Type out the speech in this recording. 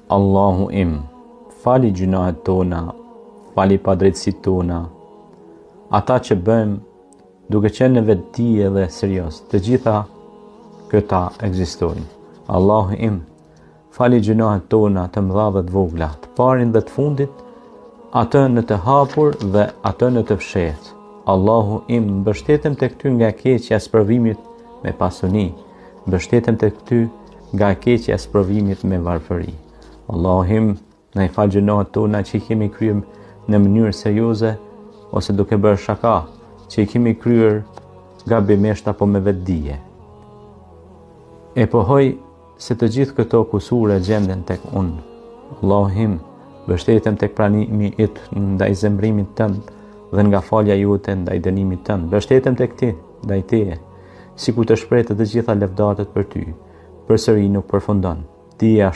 Allahu im, fali gjunahet tona, fali padrejtësitë tona, ata që bëjmë duke qenë në vetëdije dhe serios, të gjitha këta ekzistojnë. Allahu im, fali gjunahet tona të mëdha dhe të vogla, të parin dhe të fundit, atë në të hapur dhe atë në të fshehtë. Allahu im, mbështetem tek ty nga keqja e sprovimit me pasuni, mbështetem tek ty nga keqja e sprovimit me varfëri. Allahu im, na i fal gjunahet tona që i kemi kryer në mënyrë serioze ose duke bërë shaka, që i kemi kryer gabimisht apo me vetdije. E pohoj se të gjithë këto kusure gjenden tek unë. Allahu im, mbështetem tek pranimi yt ndaj zemrimit tënd dhe nga falja jote ndaj dënimit tënd. Mbështetem tek ti, ndaj teje, sikur të shpreh të gjitha lëvdarët për ty. Përsëri nuk përfundon. Ti je